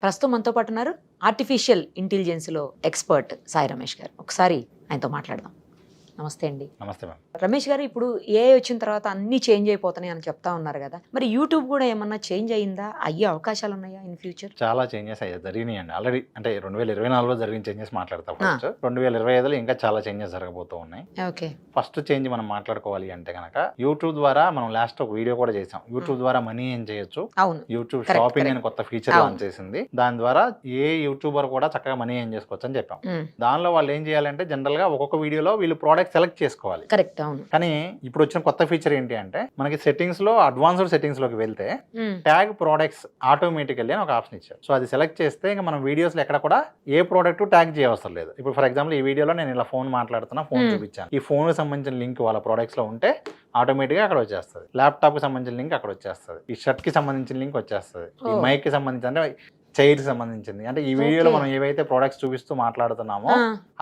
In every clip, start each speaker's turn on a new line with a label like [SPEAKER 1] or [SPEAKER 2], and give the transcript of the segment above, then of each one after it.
[SPEAKER 1] ప్రస్తుతం మనతో పాటు ఉన్నారు ఆర్టిఫిషియల్ ఇంటెలిజెన్స్లో ఎక్స్పర్ట్ సాయి రమేష్ గారు. ఒకసారి ఆయనతో మాట్లాడదాం. నమస్తే అండి.
[SPEAKER 2] నమస్తే మ్యామ్.
[SPEAKER 1] రమేష్ గారు, ఇప్పుడు ఏఐ వచ్చిన తర్వాత అన్ని చేంజ్ అయిపోతున్నాయి అని చెప్తా ఉన్నారు కదా, మరి యూట్యూబ్ కూడా ఏమన్నా చేంజ్ అయ్యిందా? అయ్యే అవకాశాలు ఉన్నాయా ఇన్ ఫ్యూచర్?
[SPEAKER 2] చాలా చేంజెస్ అయ్యాయి, జరిగినాయండి ఆల్రెడీ. అంటే 2024లో జరిగిన చేంజెస్ మాట్లాడతాం ఫస్ట్. 2025లో ఇంకా చాలా చేంజెస్ జరగబోతూ ఉన్నాయి.
[SPEAKER 1] ఓకే.
[SPEAKER 2] ఫస్ట్ చేంజ్ మనం మాట్లాడుకోవాలి అంటే కనుక యూట్యూబ్ ద్వారా మనం లాస్ట్ ఒక వీడియో కూడా చేసాం. యూట్యూబ్ ద్వారా మనీ ఏం చేయొచ్చు.
[SPEAKER 1] అవును,
[SPEAKER 2] యూట్యూబ్ షాపింగ్ అని కొత్త ఫీచర్ లాంచ్ చేసింది. దాని ద్వారా ఏ యూట్యూబర్ కూడా చక్కగా మనీ ఏం చేసుకోవచ్చు అని చెప్పాం. దానిలో వాళ్ళు ఏం చేయాలంటే జనరల్ గా ఒక్కొక్క వీడియోలో వీళ్ళు ప్రోడక్ట్ సెలెక్ట్ చేసుకోవాలి.
[SPEAKER 1] కరెక్ట్. అవును.
[SPEAKER 2] కానీ ఇప్పుడు వచ్చిన కొత్త ఫీచర్ ఏంటి అంటే మనకి సెట్టింగ్స్ లో అడ్వాన్స్డ్ సెట్టింగ్స్ లోకి వెళ్తే ట్యాగ్ ప్రోడక్ట్స్ ఆటోమేటికల్లీ అని ఒక ఆప్షన్ ఇచ్చారు. సో అది సెలెక్ట్ చేస్తే ఇంకా మనం వీడియోస్ లో ఎక్కడ కూడా ఏ ప్రోడక్ట్ ట్యాగ్ చేయవసరం లేదు. ఇప్పుడు ఫర్ ఎగ్జాంపుల్ ఈ వీడియోలో నేను ఇలా ఫోన్ మాట్లాడుతున్నా, ఫోన్ చూపించాను. ఈ ఫోన్ కి సంబంధించిన లింక్ వాళ్ళ ప్రోడక్ట్స్ లో ఉంటే ఆటోమేటిక్ గా అక్కడ వచ్చేస్తుంది. ల్యాప్టాప్ కి సంబంధించిన లింక్ అక్కడ వచ్చేస్తుంది. ఈ షర్ట్ కి సంబంధించిన లింక్ వచ్చేస్తుంది. ఈ మైక్ కి సంబంధించిన అంటే చైర్ సంబంధించింది. అంటే ఈ వీడియోలో మనం ఏవైతే ప్రొడక్ట్స్ చూపిస్తూ మాట్లాడుతున్నామో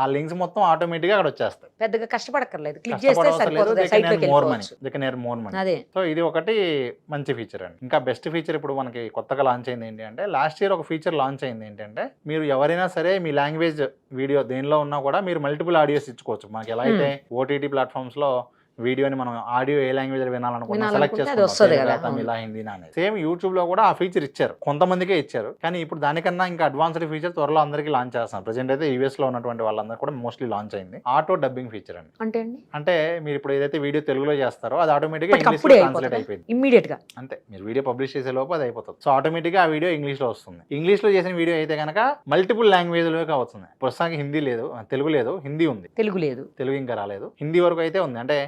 [SPEAKER 2] ఆ లింక్స్ మొత్తం ఆటోమేటిక్ గా అక్కడ వచ్చేస్తాయి.
[SPEAKER 1] పెద్దగా కష్టపడక్కర్లేదు, క్లిక్ చేస్తే సరిపోతుంది, సైట్ లోకి వెళ్ళిపోవచ్చు. అదే.
[SPEAKER 2] సో ఇది ఒకటి మంచి ఫీచర్ అండి. ఇంకా బెస్ట్ ఫీచర్ ఇప్పుడు మనకి కొత్తగా లాంచ్ అయింది ఏంటి అంటే, లాస్ట్ ఇయర్ ఒక ఫీచర్ లాంచ్ అయింది ఏంటంటే, మీరు ఎవరైనా సరే మీ లాంగ్వేజ్ వీడియో దేనిలో ఉన్నా కూడా మీరు మల్టిపుల్ ఆడియోస్ ఇచ్చుకోవచ్చు. మనకి ఎలా అయితే ఓటీటీ ప్లాట్ఫామ్స్ లో వీడియోని మనం ఆడియో ఏ లాంగ్వేజ్ వినాలనుకున్నా సెలెక్ట్ చేసుకుంటాం, తమిళ, హిందీ అనేది. సేమ్ యూట్యూబ్ లో కూడా ఆ ఫీచర్ ఇచ్చారు, కొంతమందికే ఇచ్చారు. కానీ ఇప్పుడు దానికన్నా ఇంకా అడ్వాన్స్డ్ ఫీచర్ త్వరలో అందరికీ లాంచ్ చేస్తున్నారు. ప్రెజెంట్ అయితే యూఎస్ లో ఉన్నటువంటి వాళ్ళందరూ కూడా మోస్ట్లీ లాంచ్ అయింది. ఆటో డబ్బింగ్ ఫీచర్ అండి. అంటే మీరు ఇప్పుడు ఏదైతే వీడియో తెలుగులో చేస్తారో అది ఆటోమేటిక్ గా ఇంగ్లీష్ లో ట్రాన్స్లేట్ అయిపోయింది ఇమ్మీడియట్ గా. అంతే, మీరు వీడియో పబ్లిష్ చేసే లోపు అది అయిపోతుంది. సో ఆటోమేటిక్ గా ఆ వీడియో ఇంగ్లీష్ లో వస్తుంది. ఇంగ్లీష్ లో చేసిన వీడియో అయితే కనుక మల్టిపుల్ లాంగ్వేజ్ లోకి వస్తుంది. ప్రస్తుతానికి హిందీ లేదు, తెలుగు లేదు, హిందీ ఉంది. తెలుగు ఇంకా రాలేదు, హిందీ వరకు అయితే ఉంది. అంటే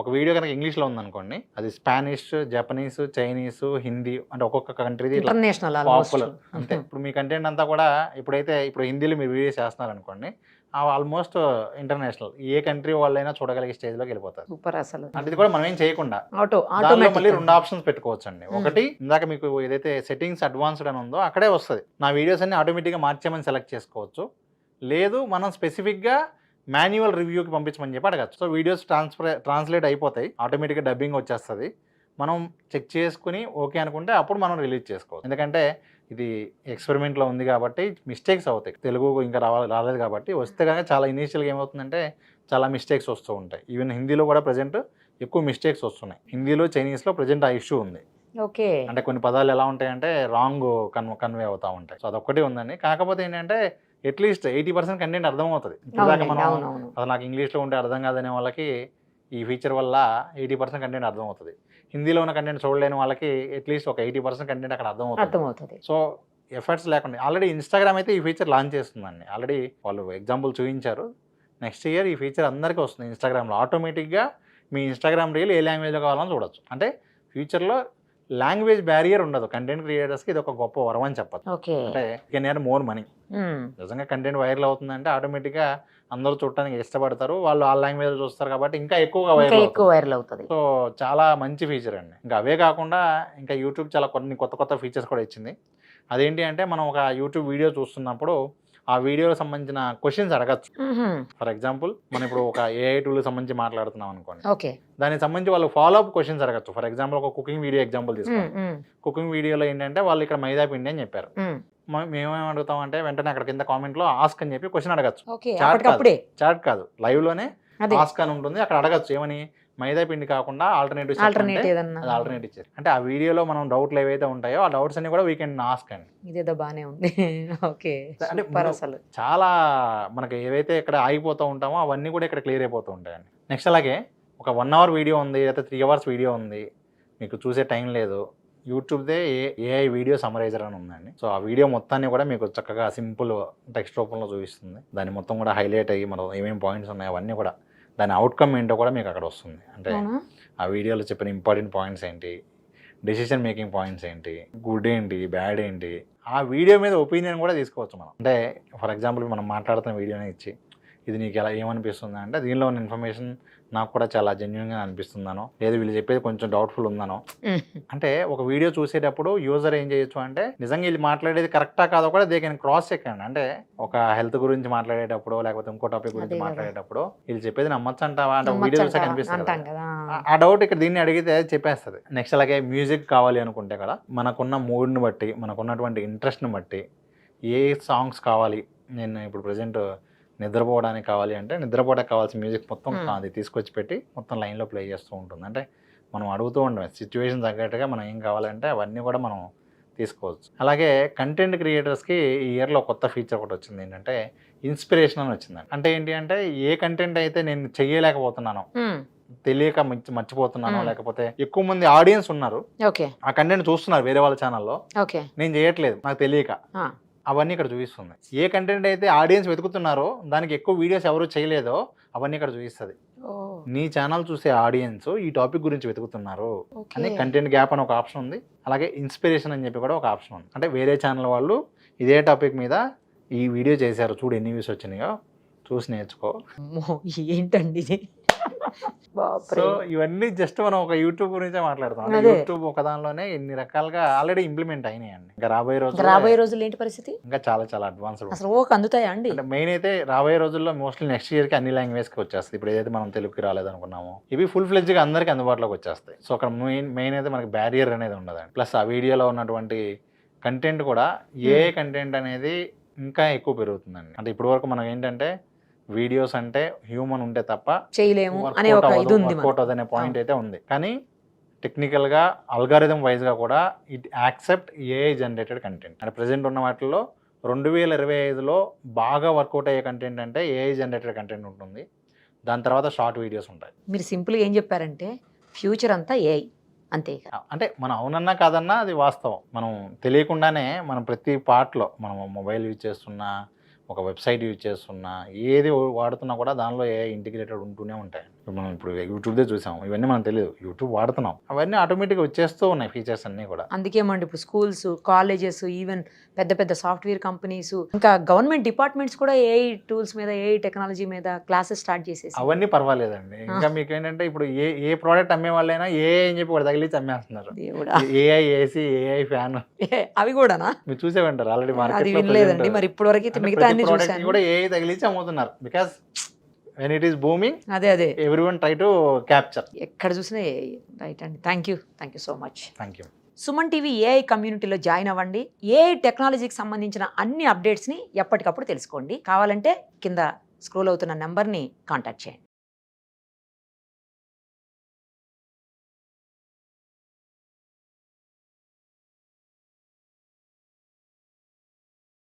[SPEAKER 2] ఒక వీడియో కనుక ఇంగ్లీష్లో ఉందనుకోండి, అది స్పానిష్, జపనీస్, చైనీస్, హిందీ, అంటే ఒక్కొక్క కంట్రీది పాపులర్. అంతే. ఇప్పుడు మీ కంటెంట్ అంతా కూడా ఇప్పుడు హిందీలో మీరు వీడియోస్ చేస్తున్నారు అనుకోండి, ఆల్మోస్ట్ ఇంటర్నేషనల్ ఏ కంట్రీ వాళ్ళైనా చూడగలిగే స్టేజ్ లోకి వెళ్ళిపోతారు.
[SPEAKER 1] సూపర్. అసలు అంటే
[SPEAKER 2] ఇది కూడా మనం ఏం చేయకుండా మళ్ళీ 2 ఆప్షన్స్ పెట్టుకోవచ్చు అండి. ఒకటి, ఇందాక మీకు ఏదైతే సెట్టింగ్స్ అడ్వాన్స్డ్ అని ఉందో అక్కడే వస్తుంది. నా వీడియోస్ అన్ని ఆటోమేటిక్గా మార్చేమని సెలెక్ట్ చేసుకోవచ్చు. లేదు మనం స్పెసిఫిక్గా మాన్యువల్ రివ్యూకి పంపించమని చెప్పి అడగచ్చు. సో వీడియోస్ ట్రాన్స్లేట్ అయిపోతాయి, ఆటోమేటిక్గా డబ్బింగ్ వచ్చేస్తుంది. మనం చెక్ చేసుకుని ఓకే అనుకుంటే అప్పుడు మనం రిలీజ్ చేసుకోవచ్చు. ఎందుకంటే ఇది ఎక్స్పెరిమెంట్లో ఉంది కాబట్టి మిస్టేక్స్ అవుతాయి. తెలుగు ఇంకా రాలేదు కాబట్టి, వస్తే కనుక చాలా ఇనీషియల్గా ఏమవుతుందంటే చాలా మిస్టేక్స్ వస్తూ ఉంటాయి. ఈవెన్ హిందీలో కూడా ప్రజెంట్ ఎక్కువ మిస్టేక్స్ వస్తున్నాయి. హిందీలో, చైనీస్లో ప్రజెంట్ ఆ ఇష్యూ ఉంది.
[SPEAKER 1] ఓకే. అంటే
[SPEAKER 2] కొన్ని పదాలు ఎలా ఉంటాయంటే రాంగ్ కన్వే అవుతూ ఉంటాయి. సో అదొక్కటి ఉందండి. కాకపోతే ఏంటంటే అట్లీస్ట్ 80% కంటెంట్ అర్థమవుతుంది. ఇప్పుడు మనం అసలు నాకు ఇంగ్లీష్లో ఉంటే అర్థం కాదనే వాళ్ళకి ఈ ఫీచర్ వల్ల 80% కంటెంట్ అర్థమవుతుంది. హిందీలో ఉన్న కంటెంట్ చూడలేని వాళ్ళకి అట్లీస్ట్ ఒక 80% కంటెంట్ అక్కడ అర్థమవుతుంది. సో ఎఫర్ట్స్ లేకుండా ఆల్రెడీ ఇన్స్టాగ్రామ్ అయితే ఈ ఫీచర్ లాంచ్ చేస్తుందండి. ఆల్రెడీ వాళ్ళు ఎగ్జాంపుల్ చూపించారు. నెక్స్ట్ ఇయర్ ఈ ఫీచర్ అందరికీ వస్తుంది. ఇన్స్టాగ్రామ్లో ఆటోమేటిక్గా మీ ఇన్స్టాగ్రామ్ రీల్ ఏ లాంగ్వేజ్లో కావాలని చూడొచ్చు. అంటే ఫ్యూచర్లో లాంగ్వేజ్ బ్యారియర్ ఉండదు. కంటెంట్ క్రియేటర్స్కి ఇది ఒక గొప్ప వరం అని చెప్పచ్చు. అంటే కెన్ ఎర్న్ మోర్ మనీ. నిజంగా కంటెంట్ వైరల్ అవుతుందంటే ఆటోమేటిక్గా అందరూ చూడటానికి ఇష్టపడతారు. వాళ్ళు ఆ లాంగ్వేజ్ చూస్తారు కాబట్టి ఇంకా ఎక్కువగా వైరల్ అవుతుంది. సో చాలా మంచి ఫీచర్ అండి. ఇంకా అవే కాకుండా ఇంకా యూట్యూబ్ చాలా కొన్ని కొత్త ఫీచర్స్ కూడా ఇచ్చింది. అదేంటి అంటే మనం ఒక యూట్యూబ్ వీడియో చూస్తున్నప్పుడు ఆ వీడియోకి సంబంధించిన క్వశ్చన్స్ అడగచ్చు. ఫర్ ఎగ్జాంపుల్ మనం ఇప్పుడు ఒక ఏఐ టూల్ సంబంధించి మాట్లాడుతున్నాం అనుకోండి, దానికి సంబంధించి వాళ్ళు ఫాలో అప్ క్వశ్చన్స్ అడగచ్చు. ఫర్ ఎగ్జాంపుల్ ఒక కుకింగ్ వీడియో ఎగ్జాంపుల్ తీసుకోండి. కుకింగ్ వీడియోలో ఏంటంటే వాళ్ళు ఇక్కడ మైదా పిండి అని చెప్పారు. మేమేం అడుగుతాం అంటే వెంటనే అక్కడ కింద కామెంట్ లో ఆస్క్ అని చెప్పి క్వశ్చన్ అడగచ్చు. చాట్ కాదు, లైవ్ లోనే ఆస్క్ అని ఉంటుంది. అక్కడ అడగచ్చు ఏమని, మైదా పిండి కాకుండా ఆల్టర్నేటివ్ ఇచ్చారు. అంటే ఆ వీడియోలో మనం డౌట్లు ఏవైతే ఉంటాయో ఆ డౌట్స్ అన్ని కూడా వీ కెన్ ఆస్క్ అండి.
[SPEAKER 1] ఇదేదో బానే ఉంది. ఓకే. అంటే
[SPEAKER 2] చాలా మనకి ఏవైతే ఇక్కడ ఆగిపోతూ ఉంటామో అవన్నీ కూడా ఇక్కడ క్లియర్ అయిపోతూ ఉంటాయండి. నెక్స్ట్ అలాగే ఒక 1 hour వీడియో ఉంది, లేకపోతే 3 hours వీడియో ఉంది, మీకు చూసే టైం లేదు, యూట్యూబ్దే ఏఐ వీడియో సమ్మరైజర్ అని ఉందండి. సో ఆ వీడియో మొత్తాన్ని కూడా మీకు చక్కగా సింపుల్ టెక్స్ట్ రూపంలో చూపిస్తుంది. దాన్ని మొత్తం కూడా హైలైట్ అయ్యి మనం ఏమేమి పాయింట్స్ ఉన్నాయో అవన్నీ కూడా, దాని అవుట్కమ్ ఏంటో కూడా మీకు అక్కడ వస్తుంది. అంటే ఆ వీడియోలో చెప్పిన ఇంపార్టెంట్ పాయింట్స్ ఏంటి, డెసిషన్ మేకింగ్ పాయింట్స్ ఏంటి, గుడ్ ఏంటి, బ్యాడ్ ఏంటి, ఆ వీడియో మీద ఒపీనియన్ కూడా తీసుకోవచ్చు మనం. అంటే ఫర్ ఎగ్జాంపుల్ మనం మాట్లాడుతున్న వీడియోని ఇచ్చి ఇది నీకు ఎలా ఏమనిపిస్తుంది అంటే దీనిలో ఉన్న ఇన్ఫర్మేషన్ నాకు కూడా చాలా జెన్యున్గా అనిపిస్తుందనో, లేదు వీళ్ళు చెప్పేది కొంచెం డౌట్ఫుల్ ఉందనో. అంటే ఒక వీడియో చూసేటప్పుడు యూజర్ ఏం చేయొచ్చు అంటే నిజంగా వీళ్ళు మాట్లాడేది కరెక్టా కాదో కూడా దే కెన్ క్రాస్ చెక్ అండి. అంటే ఒక హెల్త్ గురించి మాట్లాడేటప్పుడు లేకపోతే ఇంకో టాపిక్ గురించి మాట్లాడేటప్పుడు వీళ్ళు చెప్పేది నమ్మచ్చు అంటావా అంటే వీడియో చూసా కనిపిస్తుంది. ఆ డౌట్ ఇక్కడ దీన్ని అడిగితే చెప్పేస్తుంది. నెక్స్ట్ అలాగే మ్యూజిక్ కావాలి అనుకుంటే కదా మనకున్న మూడ్ని బట్టి, మనకున్నటువంటి ఇంట్రెస్ట్ని బట్టి ఏ సాంగ్స్ కావాలి, నేను ఇప్పుడు ప్రజెంట్ నిద్రపోవడానికి కావాలి అంటే నిద్రపోవడానికి కావాల్సిన మ్యూజిక్ మొత్తం అది తీసుకొచ్చి పెట్టి మొత్తం లైన్లో ప్లే చేస్తూ ఉంటుంది. అంటే మనం అడుగుతూ ఉండమే సిచ్యువేషన్ తగ్గట్టుగా మనం ఏం కావాలంటే అవన్నీ కూడా మనం తీసుకోవచ్చు. అలాగే కంటెంట్ క్రియేటర్స్కి ఈ ఇయర్లో కొత్త ఫీచర్ ఒకటి వచ్చింది, ఏంటంటే ఇన్స్పిరేషన్ అని వచ్చిందండి. అంటే ఏంటి అంటే ఏ కంటెంట్ అయితే నేను చెయ్యలేకపోతున్నానో, తెలియక మర్చిపోతున్నాను, లేకపోతే ఎక్కువ మంది ఆడియన్స్ ఉన్నారు ఆ కంటెంట్ చూస్తున్నారు వేరే వాళ్ళ ఛానల్లో, నేను చేయట్లేదు నాకు తెలియక, అవన్నీ ఇక్కడ చూపిస్తుంది. ఏ కంటెంట్ అయితే ఆడియన్స్ వెతుకుతున్నారో దానికి ఎక్కువ వీడియోస్ ఎవరు చేయలేదో అవన్నీ ఇక్కడ చూపిస్తుంది. నీ ఛానల్ చూసే ఆడియన్స్ ఈ టాపిక్ గురించి వెతుకుతున్నారు అని కంటెంట్ గ్యాప్ అని ఒక ఆప్షన్ ఉంది. అలాగే ఇన్స్పిరేషన్ అని చెప్పి కూడా ఒక ఆప్షన్ ఉంది. అంటే వేరే ఛానల్ వాళ్ళు ఇదే టాపిక్ మీద ఈ వీడియో చేశారు, చూడు ఎన్ని వ్యూస్ వచ్చినాయో, చూసి నేర్చుకో.
[SPEAKER 1] ఏంటండి ఇది?
[SPEAKER 2] సో ఇవన్నీ జస్ట్ మనం ఒక యూట్యూబ్ గురించే మాట్లాడుతాం. యూట్యూబ్ ఒక దానిలోనే ఎన్ని రకాలుగా ఆల్రెడీ ఇంప్లిమెంట్ అయినాయండి. ఇంకా
[SPEAKER 1] రాబోయే రోజులు ఏంటి పరిస్థితి?
[SPEAKER 2] ఇంకా చాలా చాలా అడ్వాన్స్డ్
[SPEAKER 1] అసలు అందుతాయా అండి?
[SPEAKER 2] అంటే మెయిన్ అయితే రాబోయే రోజుల్లో మోస్ట్లీ నెక్స్ట్ ఇయర్ కి అన్ని లాంగ్వేజ్ కి వచ్చేస్తాయి. ఇప్పుడు ఏదైతే మనం తెలుగుకి రాలేదనుకున్నామో ఇవి ఫుల్ ఫ్లెడ్జ్ గా అందరికి అందుబాటులోకి వచ్చేస్తాయి. సో అక్కడ మెయిన్ అయితే మనకి బ్యారియర్ అనేది ఉండదండి. ప్లస్ ఆ వీడియోలో ఉన్నటువంటి కంటెంట్ కూడా ఏ కంటెంట్ అనేది ఇంకా ఎక్కువ పెరుగుతుందండి. అంటే ఇప్పటి వరకు మనం ఏంటంటే వీడియోస్ అంటే హ్యూమన్ ఉంటే తప్ప
[SPEAKER 1] చేయలేము అనే ఒక ఇది ఉంది,
[SPEAKER 2] వర్కౌట్ అనే పాయింట్ అయితే ఉంది. కానీ టెక్నికల్గా అల్గారిథం వైజ్గా కూడా it accept AI generated content. అంటే ప్రజెంట్ ఉన్న వాటిల్లో 2025లో బాగా వర్కౌట్ అయ్యే కంటెంట్ అంటే ఏఐ జనరేటెడ్ కంటెంట్ ఉంటుంది. దాని తర్వాత షార్ట్ వీడియోస్ ఉంటాయి.
[SPEAKER 1] మీరు సింపుల్గా ఏం చెప్పారంటే ఫ్యూచర్ అంతా ఏఐ అంతే.
[SPEAKER 2] అంటే మనం అవునన్నా కాదన్నా అది వాస్తవం. మనం తెలియకుండానే మనం ప్రతి పార్ట్లో మనం మొబైల్ యూజ్ చేస్తున్నా, ఒక వెబ్సైట్ యూజ్ చేస్తున్నా, ఏది వాడుతున్నా కూడా దానిలో ఏ ఇంటిగ్రేటెడ్ ఉంటూనే ఉంటాయి. మనం ఇప్పుడు యూట్యూబ్దే చూసాం, ఇవన్నీ మనం తెలియదు, యూట్యూబ్ వాడుతున్నాం, అవన్నీ ఆటోమేటిక్గా వచ్చేస్తూ ఉన్నాయి ఫీచర్స్ అన్నీ కూడా.
[SPEAKER 1] అందుకేమండి ఇప్పుడు స్కూల్స్, కాలేజెస్, ఈవెన్ పెద్ద పెద్ద సాఫ్ట్వేర్ కంపెనీస్, ఇంకా గవర్నమెంట్ డిపార్ట్మెంట్స్ కూడా ఏఐ టూల్స్ మీద, ఏఐ టెక్నాలజీ మీద క్లాసెస్ స్టార్ట్ చేసేసి.
[SPEAKER 2] అవన్నీ పర్వాలేదండి. ఇంకా మీకు ఏంటంటే ఇప్పుడు ఏ ప్రోడక్ట్ అమ్మే వాళ్ళైనా ఏఐ అని చెప్పి వాడు తగిలించి అమ్మేస్తున్నారు. ఏఐ ఏసీ, ఏఐ ఫ్యాన్, అవి
[SPEAKER 1] కూడానా
[SPEAKER 2] మీరు చూసే ఉంటారు ఆల్రెడీ మార్కెట్.
[SPEAKER 1] మరి ఇప్పుడు వరకు మిగతా
[SPEAKER 2] కూడా ఏఐ తగిలించి అమ్ముతున్నారు. Because when it is booming,
[SPEAKER 1] అదే
[SPEAKER 2] everyone try to capture.
[SPEAKER 1] ఎక్కడ చూసినా ఏఐ. రైట్ అండి, thank you so much.
[SPEAKER 2] Thank you.
[SPEAKER 1] Suman TV AI కమ్యూనిటీలో జాయిన్ అవ్వండి. ఏఐ టెక్నాలజీకి సంబంధించిన అన్ని అప్డేట్స్ని ఎప్పటికప్పుడు తెలుసుకోండి. కావాలంటే కింద స్క్రోల్ అవుతున్న నెంబర్ని కాంటాక్ట్ చేయండి.